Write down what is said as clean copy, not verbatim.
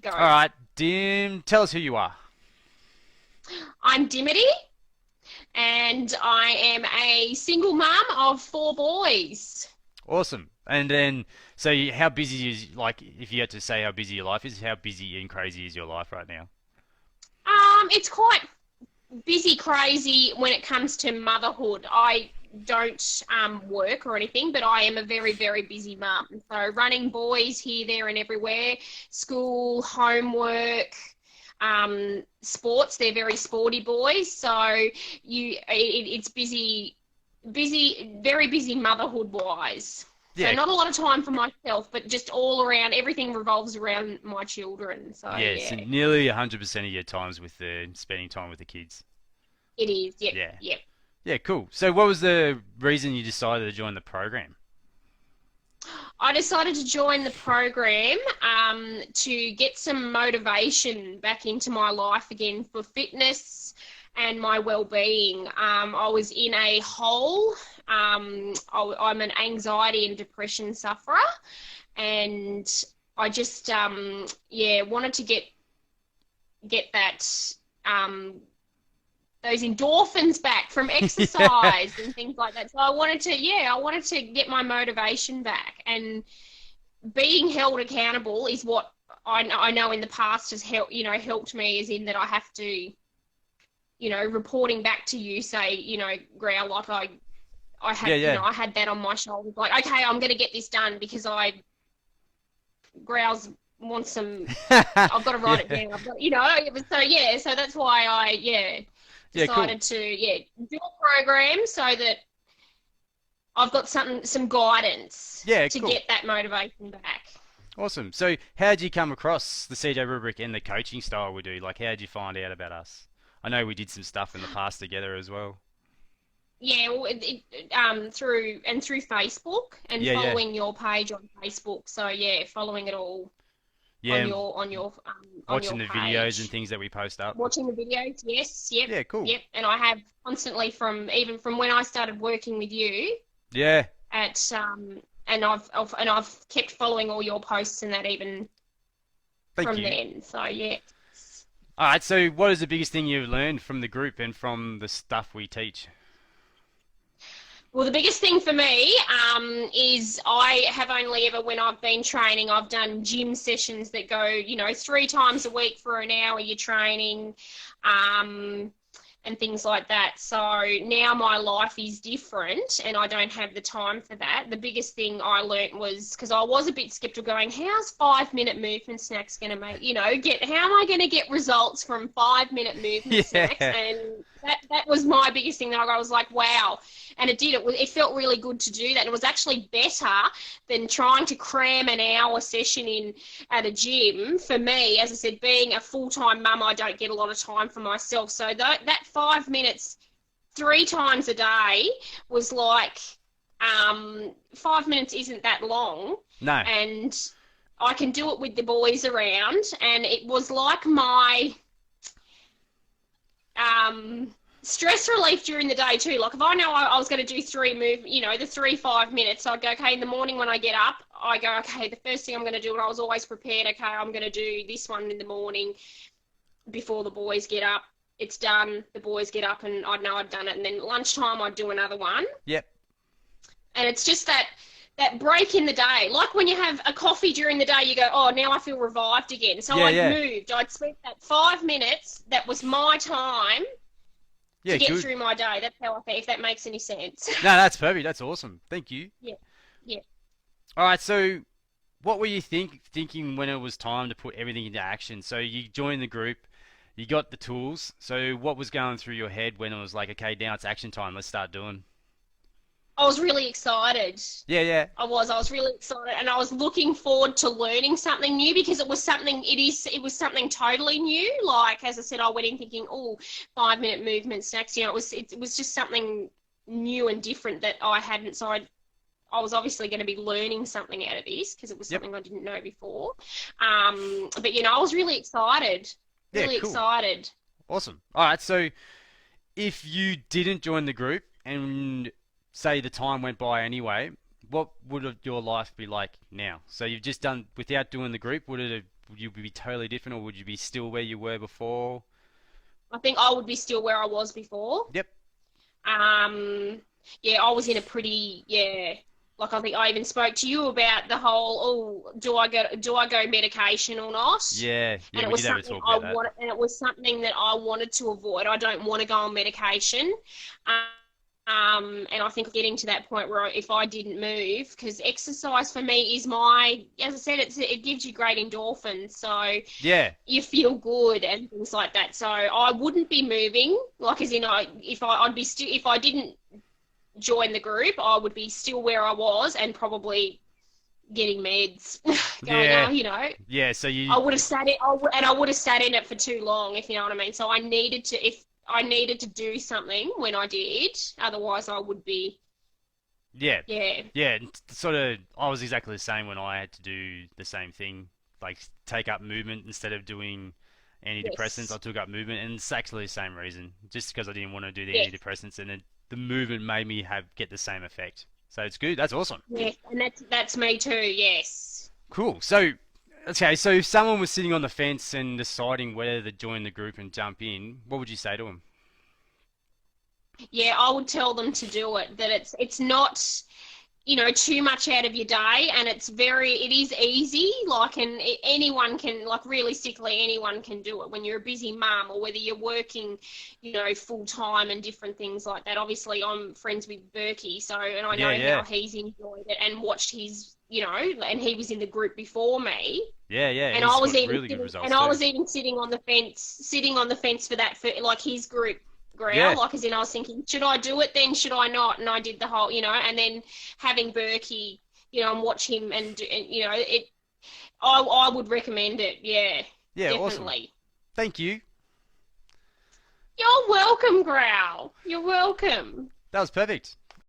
go. All right, Dim, tell us who you are. I'm Dimity, and I am a single mum of four boys. Awesome. And then, so how busy is, like, if you had to say how busy your life is, how busy and crazy is your life right now? It's quite busy, crazy when it comes to motherhood. I don't work or anything, but I am a very, very busy mum. So running boys here, there, and everywhere, school, homework, sports. They're very sporty boys, so it's busy, busy, very busy motherhood wise. So Yeah, not a lot of time for myself, but just all around, everything revolves around my children. So yeah, so yeah, nearly 100% of your times with spending time with the kids. it is. Yep, Yeah. yep. Yeah, cool. So what was the reason you decided to join the program? I decided to join the program to get some motivation back into my life again for fitness and my well-being. I was in a hole. I'm an anxiety and depression sufferer, and I just yeah, wanted to get that those endorphins back from Yeah. exercise and things like that. So I wanted to get my motivation back, and being held accountable is what I know in the past has helped me, as in that I have to, reporting back to you, say, Growl, like I Yeah, had, yeah. I had that on my shoulders, like, okay, I'm going to get this done because Growls wants some, I've got to write it Yeah. down. I've got, so yeah, so that's why Yeah, cool. decided to, do a program so that I've got some guidance Yeah, to cool. get that motivation back. Awesome. So, how did you come across the CJ rubric and the coaching style we do? Like, how did you find out about us? I know we did some stuff in the past together as well. Yeah, well, through Facebook and Yeah, yeah. following your page on Facebook. So yeah, following it all Yeah, and on watching your the videos and page, things that we post up. watching the videos. Yes, yep, Yeah, cool. yep. And I have constantly from when I started working with you Yeah, at and I've kept following all your posts and that even thank from you. then. So yeah. All right, so what is the biggest thing you've learned from the group and from the stuff we teach? Well, the biggest thing for me is I have only ever, when I've been training, I've done gym sessions that go, 3 times a week for an hour. You're training, um, and things like that. So now my life is different and I don't have the time for that. The biggest thing I learnt was, because I was a bit skeptical, going, how's 5 minute movement snacks going to make, how am I going to get results from 5 minute movement snacks? Yeah, And that was my biggest thing, that I was like, wow. And it felt really good to do that. It was actually better than trying to cram an hour session in at a gym. For me, as I said, being a full-time mum, I don't get a lot of time for myself. So that 5 minutes 3 times a day was like, 5 minutes isn't that long, no. and I can do it with the boys around. And it was like my stress relief during the day too. Like if I know I was going to do the 3 5 minutes, I'd go, okay, in the morning when I get up, I go, okay, the first thing I'm going to do, and I was always prepared, okay, I'm going to do this one in the morning before the boys get up. It's done. The boys get up, and I'd know I'd done it. And then at lunchtime, I'd do another one. Yep. And it's just that break in the day. Like when you have a coffee during the day, you go, oh, now I feel revived again. So Yeah, I'd yeah. moved. I'd spent that 5 minutes. That was my time Yeah, to get good. through my day. That's how I feel, if that makes any sense. No, that's perfect. That's awesome. Thank you. Yeah, yeah. All right, so what were you thinking when it was time to put everything into action? So you joined the group, you got the tools. So what was going through your head when it was like, okay, now it's action time. Let's start doing. I was really excited. Yeah, yeah. I was really excited, and I was looking forward to learning something new, because it was something totally new. Like, as I said, I went in thinking, oh, 5 minute movement snacks, it was just something new and different that I hadn't. So I was obviously going to be learning something out of this, because it was Yep. something I didn't know before. But I was really excited, Yeah, really cool. excited. Awesome. All right, so if you didn't join the group and say the time went by anyway, what would your life be like now? So you've just done without doing the group. would you be totally different, or would you be still where you were before? I think I would be still where I was before. Yep. Um, yeah, I was in a pretty, like I think I even spoke to you about the whole, oh, do I go medication or not? Yeah, yeah, And it we was did have a something talk I about that. wanted, and it was something that I wanted to avoid. I don't want to go on medication. And I think getting to that point where if I didn't move, because exercise for me is as I said, it gives you great endorphins, so Yeah, you feel good and things like that. So I wouldn't be moving, like as in I'd be still if I didn't join the group, I would be still where I was and probably getting meds, going, yeah, yeah. So I you, would have sat it, and I would have sat in it for too long, if you know what I mean. So if I needed to do something when I did, otherwise I would be, yeah, yeah, yeah. Sort of. I was exactly the same when I had to do the same thing, like take up movement instead of doing antidepressants. I yes, took up movement, and it's actually the same reason, just because I didn't want to do the yes, antidepressants, and the movement made me have get the same effect. So it's good. That's awesome. yes, and that's me too. Yes. Cool. So, okay, so if someone was sitting on the fence and deciding whether to join the group and jump in, what would you say to them? Yeah, I would tell them to do it. That it's not, too much out of your day, and it is easy. Like, and anyone can, like, realistically, anyone can do it when you're a busy mum or whether you're working, full time and different things like that. Obviously, I'm friends with Berkey, so, and I Yeah, know how yeah, he's enjoyed it and watched and he was in the group before me. yeah, yeah. And He's got really good results I too. was even sitting on the fence for that, for like his group growl, Yeah, like as in I was thinking, should I do it then? Should I not? And I did the whole, and then having Berkey, and watch him and I would recommend it. Yeah, yeah, awesome. definitely. Thank you. You're welcome, growl. You're welcome. That was perfect.